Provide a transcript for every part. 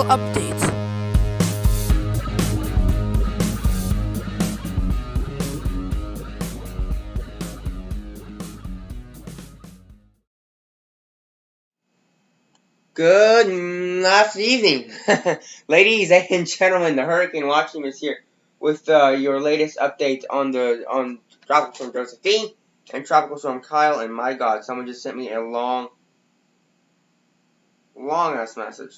Weather update. Good last evening, ladies and gentlemen. The Hurricane Watch Team is here with your latest update on Tropical Storm Josephine and Tropical Storm Kyle. And my God, someone just sent me a long ass message.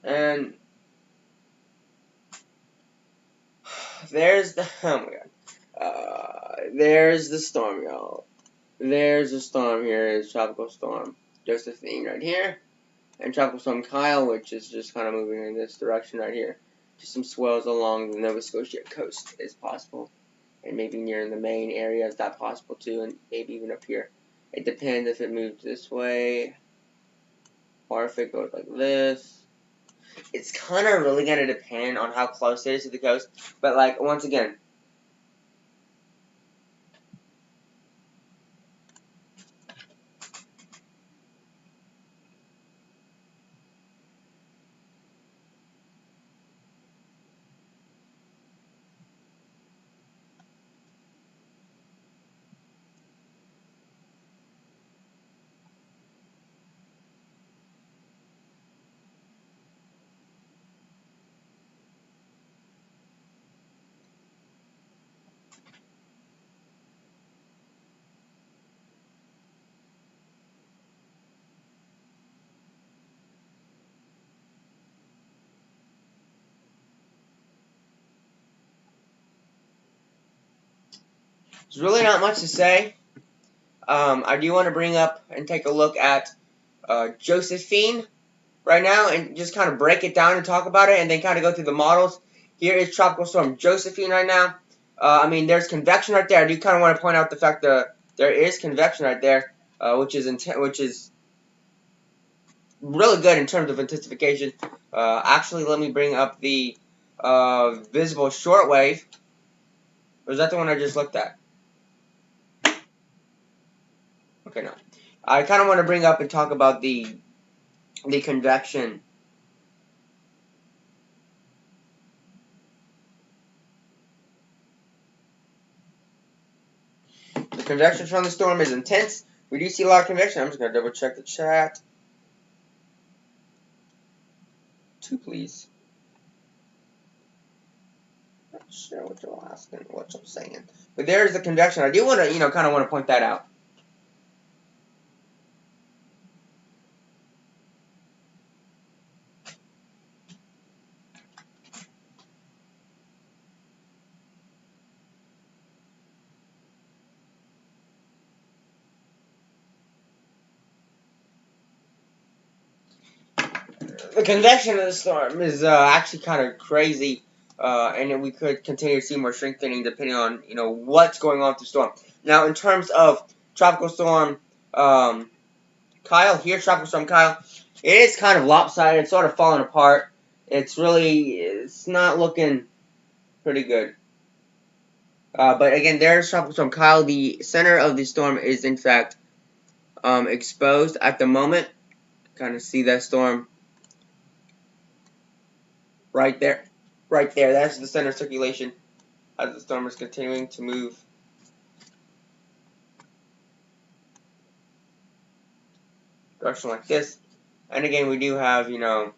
And there's the there's the storm, y'all. There's the storm here. Is Tropical Storm Josephine right here, and Tropical Storm Kyle, which is just kind of moving in this direction right here. Just some swells along the Nova Scotia coast is possible, and maybe near the Maine area is that possible too, and maybe even up here. It depends if it moves this way or if it goes like this. It's kind of really going to depend on how close it is to the coast. But, like, once again, there's really not much to say. I do want to bring up and take a look at Josephine right now and just kind of break it down and talk about it and then kind of go through the models. Here is Tropical Storm Josephine right now. I mean, there's convection right there. I do kind of want to point out the fact that there is convection right there, which is really good in terms of intensification. Actually, let me bring up the visible shortwave. Or is that the one I just looked at? Okay, no. I kind of want to bring up and talk about the convection. The convection from the storm is intense. We do see a lot of convection. I'm just going to double check the chat. 2, please. Not sure what you're asking, what you're saying. But there's the convection. I do want to, kind of want to point that out. The convection of the storm is actually kind of crazy, and then we could continue to see more strengthening depending on what's going on with the storm. Now, in terms of Tropical Storm Kyle, here's Tropical Storm Kyle. It is kind of lopsided. It's sort of falling apart. It's not looking pretty good. But again, there's Tropical Storm Kyle. The center of the storm is in fact exposed at the moment. Kind of see that storm. Right there. That's the center of circulation as the storm is continuing to move. Direction like this. And again, we do have, other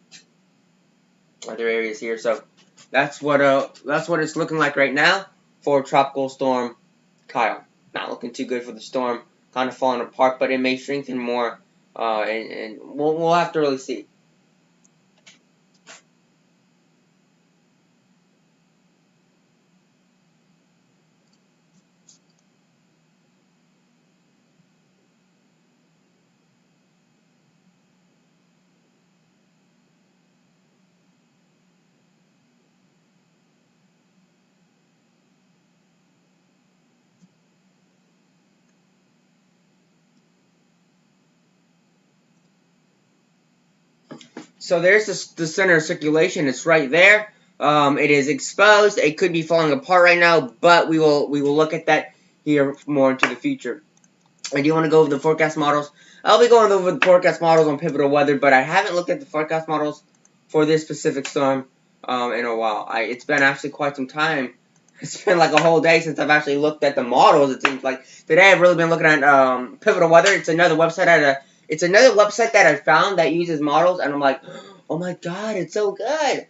areas here. So that's what it's looking like right now for Tropical Storm Kyle. Not looking too good for the storm. Kind of falling apart, but it may strengthen more. And we'll have to really see. So there's the center of circulation. It's right there. It is exposed. It could be falling apart right now, but we will look at that here more into the future. I do want to go over the forecast models. I'll be going over the forecast models on pivotal weather, but I haven't looked at the forecast models for this specific storm in a while. It's been actually quite some time. It's been like a whole day since I've actually looked at the models. It seems like today I've really been looking at pivotal weather. It's another website that I found that uses models, and I'm like, oh my god, it's so good.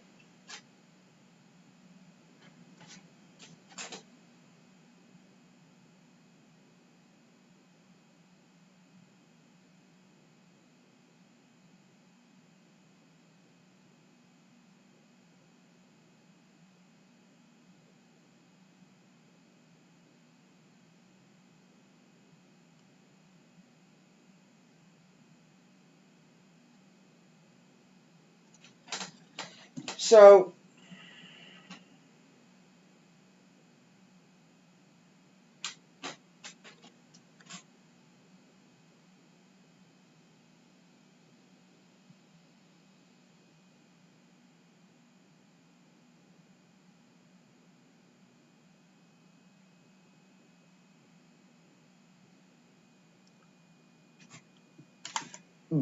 So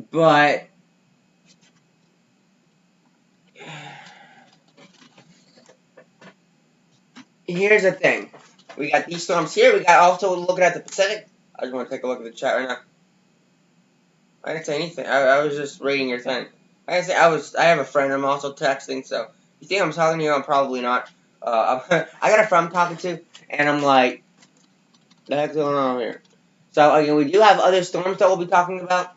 but here's the thing. We got these storms here. We got also looking at the Pacific. I just want to take a look at the chat right now. I didn't say anything. I was just reading your thing. I didn't say I have a friend I'm also texting, so you think I'm talking to you? I'm probably not. I got a friend I'm talking to, and I'm like, the heck's going on here? So again, we do have other storms that we'll be talking about.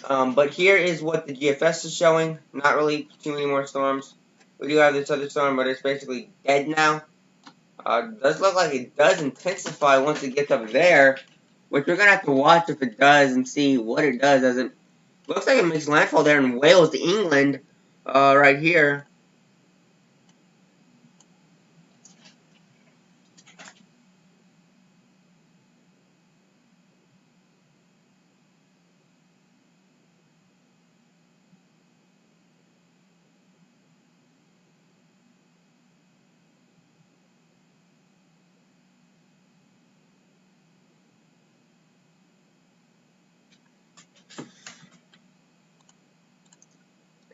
But here is what the GFS is showing. Not really too many more storms. We do have this other storm, but it's basically dead now. Does look like it does intensify once it gets up there, which we're gonna have to watch if it does and see what it does. As it looks like it makes landfall there in Wales, England, right here.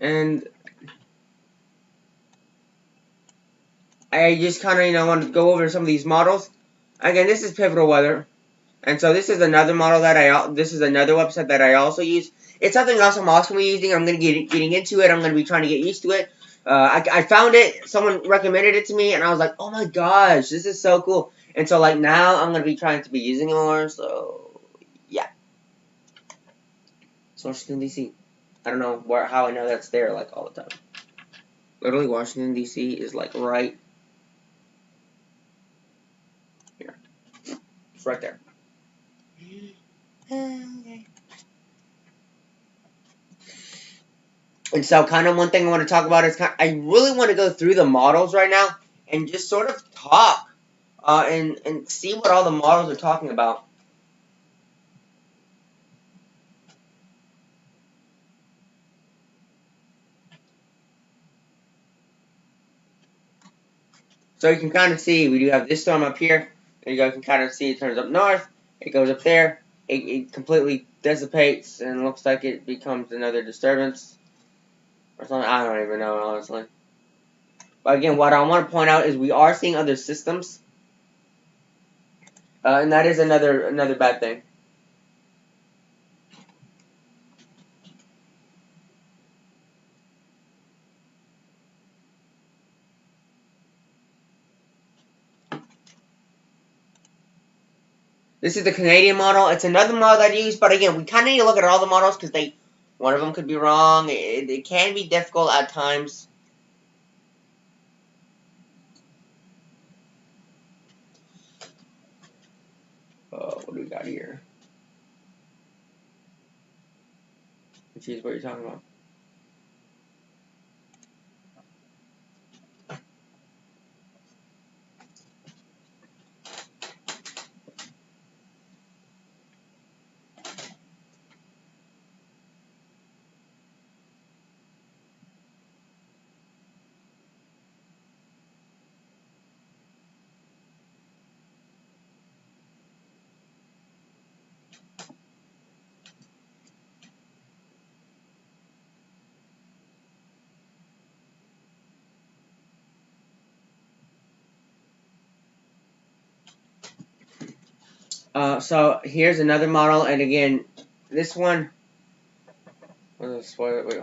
And I just kind of, want to go over some of these models. Again, this is pivotal weather. And so this is another model that this is another website that I also use. It's something else I'm also going to be using. I'm going to be getting into it. I'm going to be trying to get used to it. I found it. Someone recommended it to me, and I was like, oh my gosh, this is so cool. And so, like, now I'm going to be trying to be using it more. So, yeah. It's Washington, D.C. I don't know how I know that's there, like, all the time. Literally, Washington, D.C. is, like, right here. It's right there. Okay. And so, kind of one thing I want to talk about is I really want to go through the models right now and just sort of talk and see what all the models are talking about. So you can kind of see we do have this storm up here, and you guys can kind of see it turns up north, it goes up there, it completely dissipates, and looks like it becomes another disturbance or something. I don't even know, honestly. But again, what I want to point out is we are seeing other systems, and that is another bad thing. This is the Canadian model. It's another model that I use, but again, we kind of need to look at all the models because one of them could be wrong. It can be difficult at times. What do we got here? Which is what you're talking about. So here's another model, and again, this one. Wait,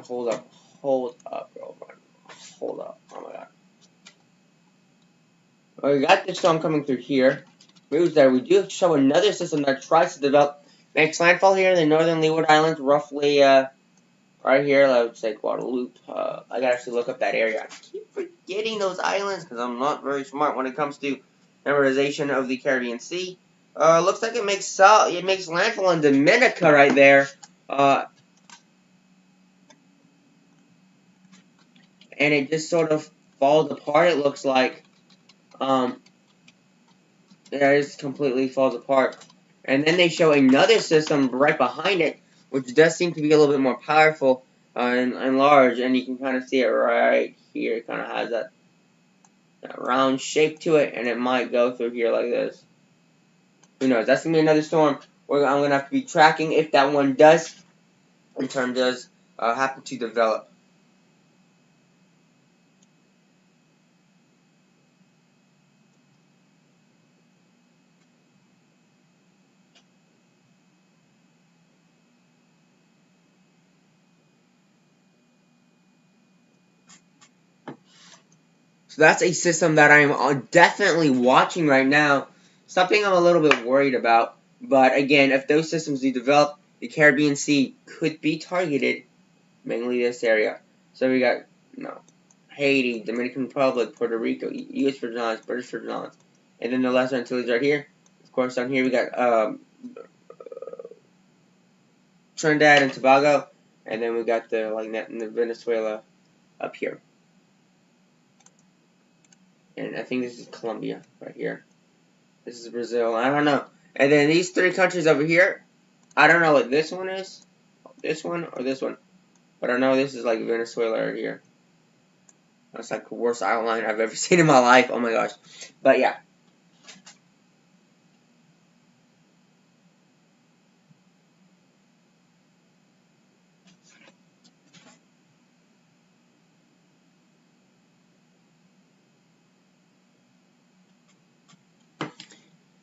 hold up, girlfriend, hold up. Oh my god. Well, we got this storm coming through here. Moves there. We do show another system that tries to develop, makes landfall here in the northern Leeward Islands, roughly right here. I would say Guadeloupe. I gotta actually look up that area. I keep forgetting those islands because I'm not very smart when it comes to memorization of the Caribbean Sea. Looks like it makes landfall in Dominica right there. And it just sort of falls apart. It looks like. Yeah, it just completely falls apart. And then they show another system right behind it, which does seem to be a little bit more powerful and large. And you can kind of see it right here. It kind of has that round shape to it, and it might go through here like this. Who knows? That's going to be another storm where I'm going to have to be tracking if that one does, in turn, does happen to develop. So that's a system that I'm definitely watching right now. Something I'm a little bit worried about. But again, if those systems do develop, the Caribbean Sea could be targeted, mainly this area. So we got Haiti, Dominican Republic, Puerto Rico, U.S. Virgin Islands, British Virgin Islands, and then the Lesser Antilles right here. Of course, down here we got Trinidad and Tobago, and then we got the Venezuela up here. And I think this is Colombia right here. This is Brazil. I don't know. And then these three countries over here, I don't know what this one is. This one or this one. But I know this is like Venezuela right here. That's like the worst outline I've ever seen in my life. Oh my gosh. But yeah.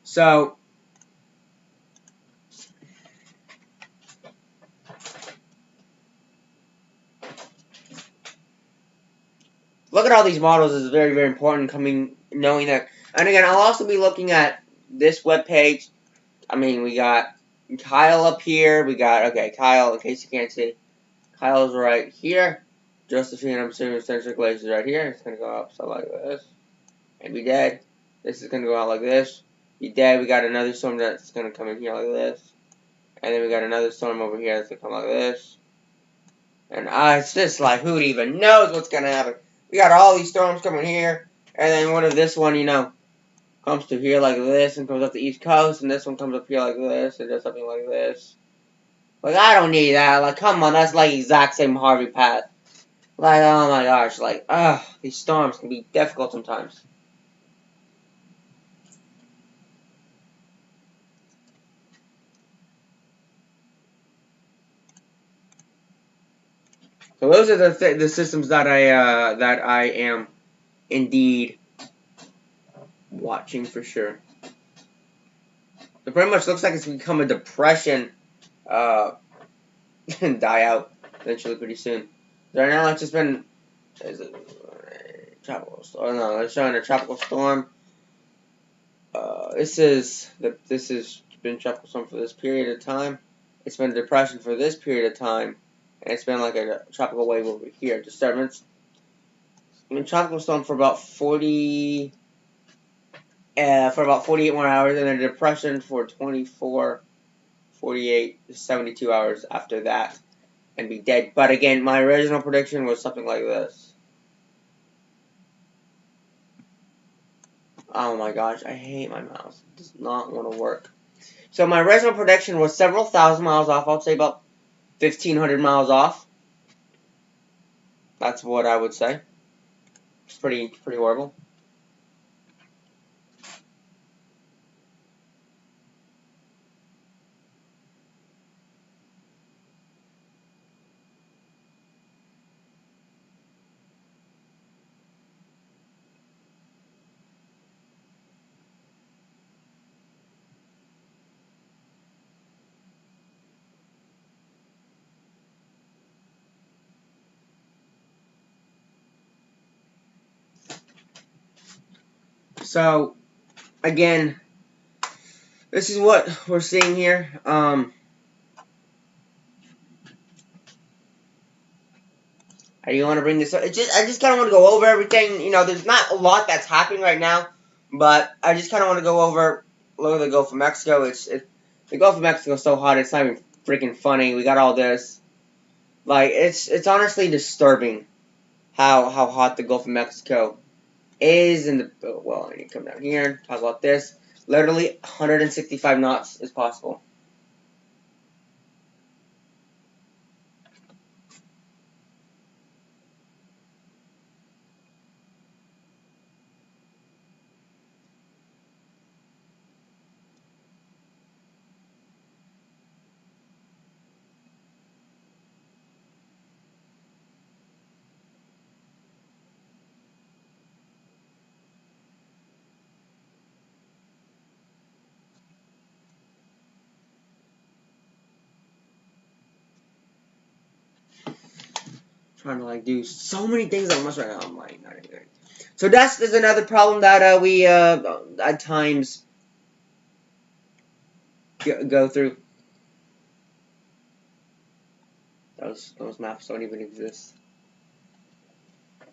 So look at all these models is very, very important knowing that. And again, I'll also be looking at this webpage. I mean, we got Kyle up here. We got, okay, Kyle, in case you can't see. Kyle's right here. Josephine, I'm assuming centric glaze is right here. It's going to go up so like this. And be dead. This is going to go out like this. Be dead. We got another storm that's going to come in here like this. And then we got another storm over here that's going to come like this. And it's just like, who even knows what's going to happen? We got all these storms coming here. And then what if this one, comes to here like this and comes up the east coast. And this one comes up here like this and does something like this. Like, I don't need that. Like, come on. That's like exact same Harvey path. Like, oh my gosh. Like, these storms can be difficult sometimes. So those are the systems that I am indeed watching for sure. It pretty much looks like it's become a depression, and die out eventually pretty soon. Right now it's just been tropical storm. Oh no, it's showing a tropical storm. This is been tropical storm for this period of time. It's been a depression for this period of time, and it's been like a tropical wave over here. Disturbance. I mean, tropical storm for about 48 more hours, and then a depression for 24, 48, 72 hours after that, and be dead. But again, my original prediction was something like this. Oh my gosh, I hate my mouse. It does not want to work. So my original prediction was several thousand miles off. I'll say about 1,500 miles off. That's what I would say. It's pretty horrible. So again, this is what we're seeing here. I do want to bring this up. I just kind of want to go over everything. You know, there's not a lot that's happening right now, but I just kind of want to go over. Look at the Gulf of Mexico. The Gulf of Mexico is so hot. It's not even freaking funny. We got all this. Like it's honestly disturbing how hot the Gulf of Mexico is. And well, I need to come down here and talk about this. Literally, 165 knots is possible. Trying to like do so many things at once right now. I'm like not even good. So that's there's another problem that we at times go through. Those maps don't even exist.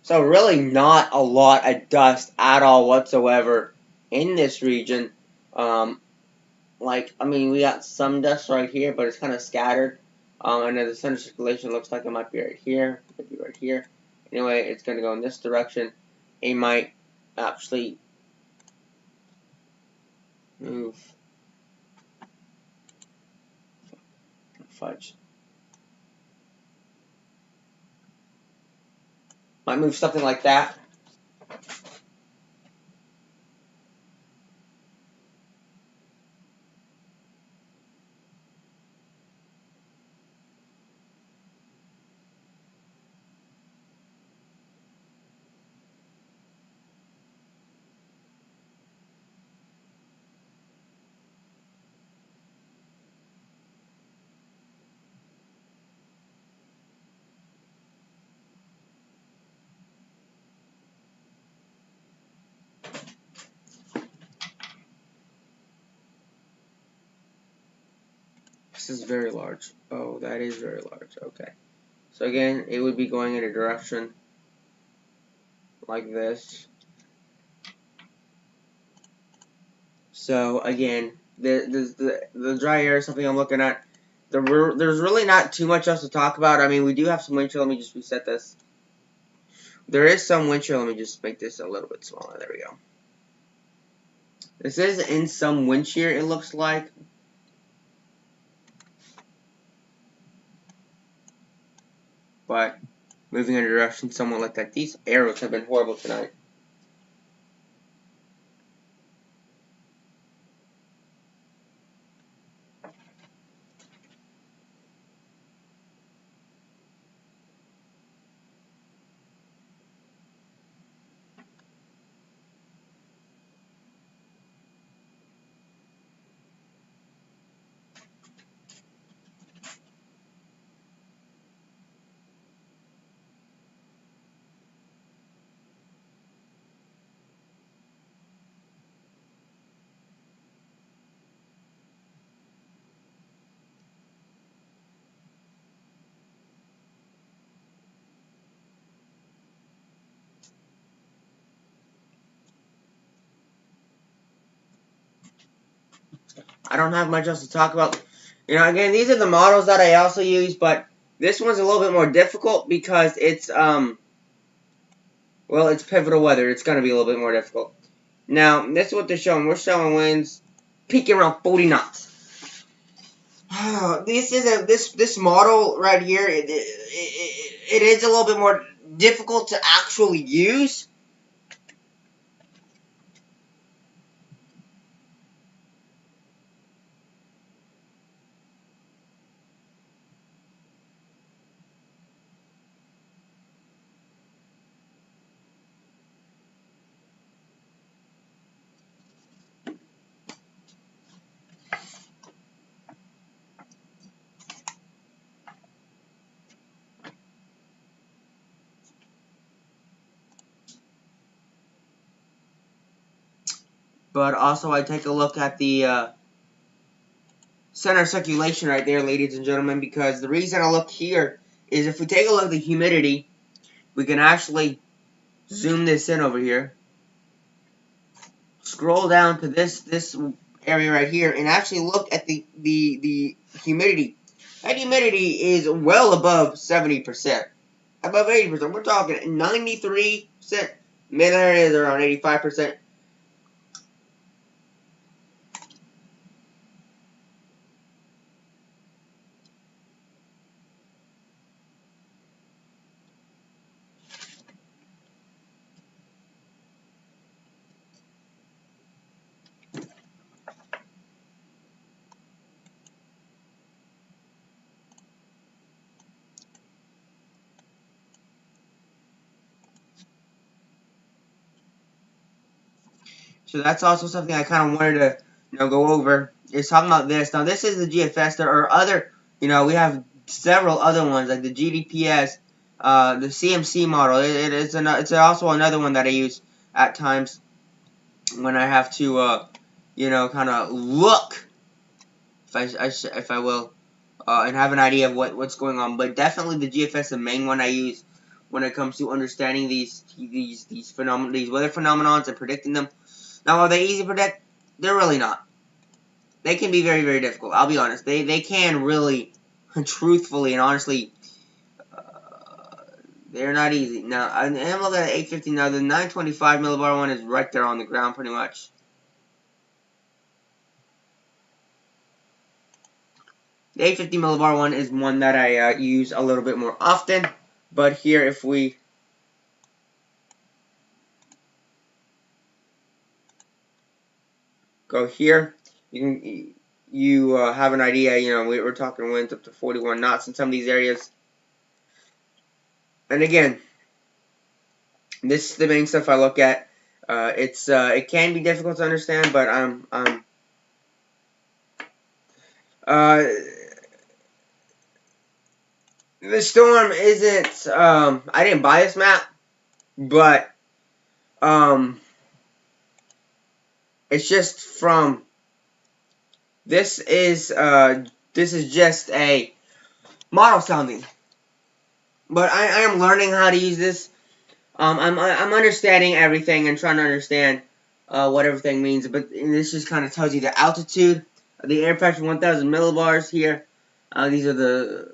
So really not a lot of dust at all whatsoever in this region. Like I mean we got some dust right here, but it's kind of scattered. And then the center circulation looks like it might be right here. It could be right here. Anyway, it's going to go in this direction. It might actually move. Fudge. Might move something like that. This is very large. Oh, that is very large. Okay. So again, it would be going in a direction like this. So again, the dry air is something I'm looking at. There's really not too much else to talk about. I mean, we do have some wind chill. Let me just reset this. There is some wind chill. Let me just make this a little bit smaller. There we go. This is in some wind shear, it looks like. But moving in a direction somewhat like that. These arrows have been horrible tonight. I don't have much else to talk about. You know, again, these are the models that I also use, but this one's a little bit more difficult because it's, well, it's pivotal weather. It's going to be a little bit more difficult. Now, this is what they're showing. We're showing winds peaking around 40 knots. This model right here, it is a little bit more difficult to actually use. But also I take a look at the center circulation right there, ladies and gentlemen, because the reason I look here is if we take a look at the humidity, we can actually zoom this in over here, scroll down to this area right here, and actually look at the humidity. That humidity is well above 70%, above 80%. We're talking 93%. Mid area is around 85%. So that's also something I kind of wanted to go over. Is talking about this. Now this is the GFS. There are other, we have several other ones like the GDPS, the CMC model. It's also another one that I use at times when I have to, kind of look, if I will, and have an idea of what's going on. But definitely the GFS is the main one I use when it comes to understanding these weather phenomenons and predicting them. Now, are they easy to predict? They're really not. They can be very, very difficult. I'll be honest. They can really, truthfully and honestly, they're not easy. Now, I am looking at 850 now. The 925 millibar one is right there on the ground, pretty much. The 850 millibar one is one that I use a little bit more often. But here, if we go here, you have an idea. We're talking winds up to 41 knots in some of these areas. And again, this is the main stuff I look at. It can be difficult to understand, but the storm isn't. I didn't buy this map, but it's just from. This is just a model sounding, but I am learning how to use this. I'm understanding everything and trying to understand what everything means, but this just kind of tells you the altitude, the air pressure, 1,000 millibars here. These are the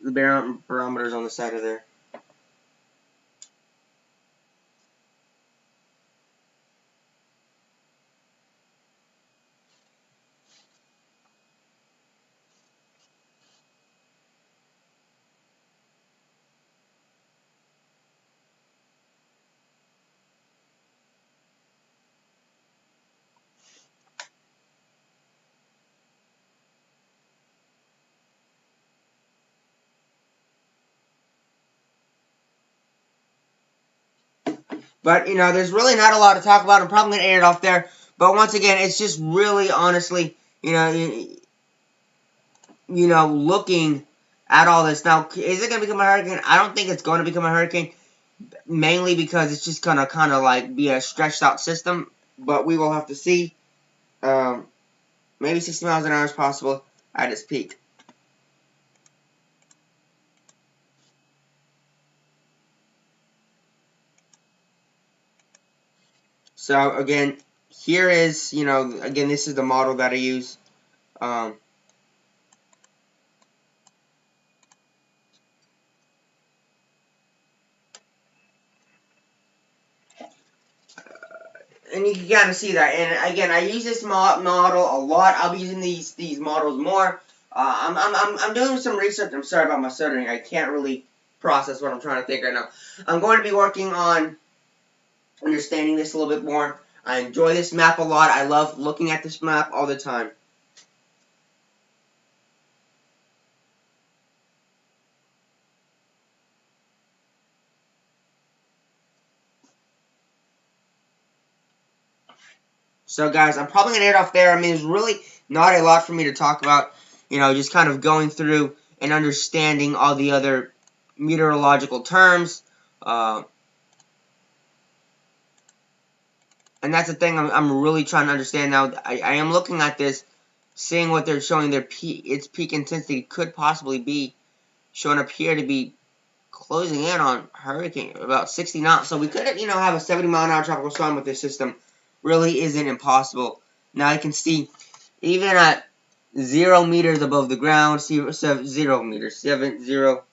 barometers on the side of there. But, there's really not a lot to talk about. I'm probably going to end it off there. But once again, it's just really, honestly, looking at all this. Now, is it going to become a hurricane? I don't think it's going to become a hurricane. Mainly because it's just going to kind of like be a stretched out system. But we will have to see. Maybe 60 miles an hour is possible at its peak. So, again, here is, again, this is the model that I use. And you can kind of see that. And, again, I use this model a lot. I'll be using these models more. I'm doing some research. I'm sorry about my stuttering. I can't really process what I'm trying to think right now. I'm going to be working on understanding this a little bit more. I enjoy this map a lot. I love looking at this map all the time. So, guys, I'm probably going to end off there. I mean, there's really not a lot for me to talk about. Just kind of going through and understanding all the other meteorological terms. And that's the thing I'm really trying to understand now. I am looking at this, seeing what they're showing. Its peak intensity could possibly be showing up here to be closing in on hurricane, about 60 knots. So we could, have a 70-mile-an-hour tropical storm with this system. Really isn't impossible. Now you can see, even at 0 meters above the ground, 0 meters, 0.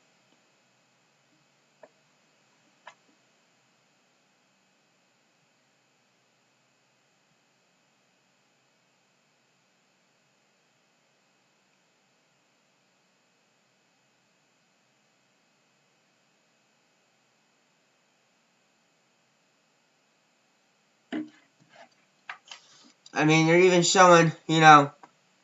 I mean, they're even showing,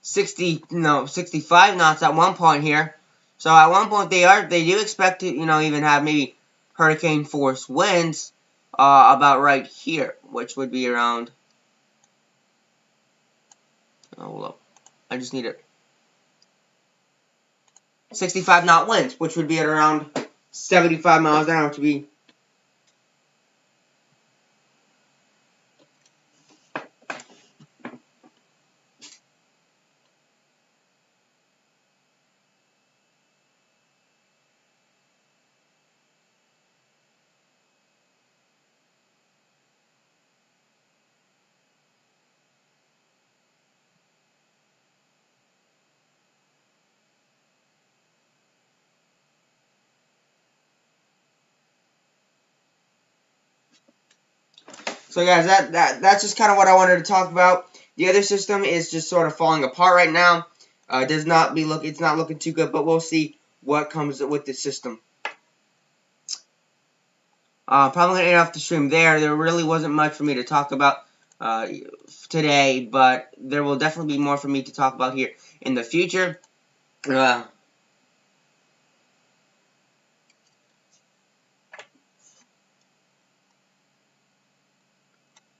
65 knots at one point here. So at one point they do expect to, even have maybe hurricane force winds about right here, which would be around. Oh, hold up. I just need it. 65 knot winds, which would be at around 75 miles an hour to be. So guys, that's just kind of what I wanted to talk about. The other system is just sort of falling apart right now. It's not looking too good, but we'll see what comes with this system. Probably gonna end off the stream there. There really wasn't much for me to talk about today, but there will definitely be more for me to talk about here in the future.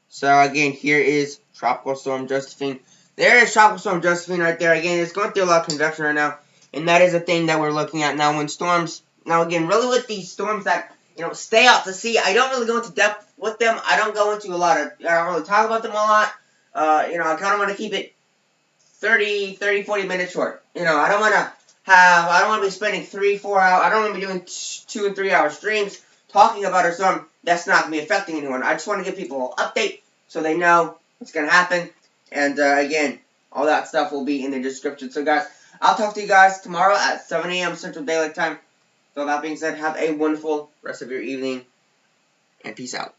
So again, here is Tropical Storm Josephine. There is Tropical Storm Josephine right there. Again, it's going through a lot of convection right now, and that is a thing that we're looking at now. When storms, now again, really with these storms that stay out to sea, I don't really go into depth with them. I don't go into I don't really talk about them a lot. I kind of want to keep it 30, 40 minutes short. I don't want to be spending 3, 4 hours. I don't want to be doing 2 and 3 hour streams talking about a storm that's not going to be affecting anyone. I just want to give people an update so they know what's going to happen. And again, all that stuff will be in the description. So guys, I'll talk to you guys tomorrow at 7 a.m. Central Daylight Time. So that being said, have a wonderful rest of your evening, and peace out.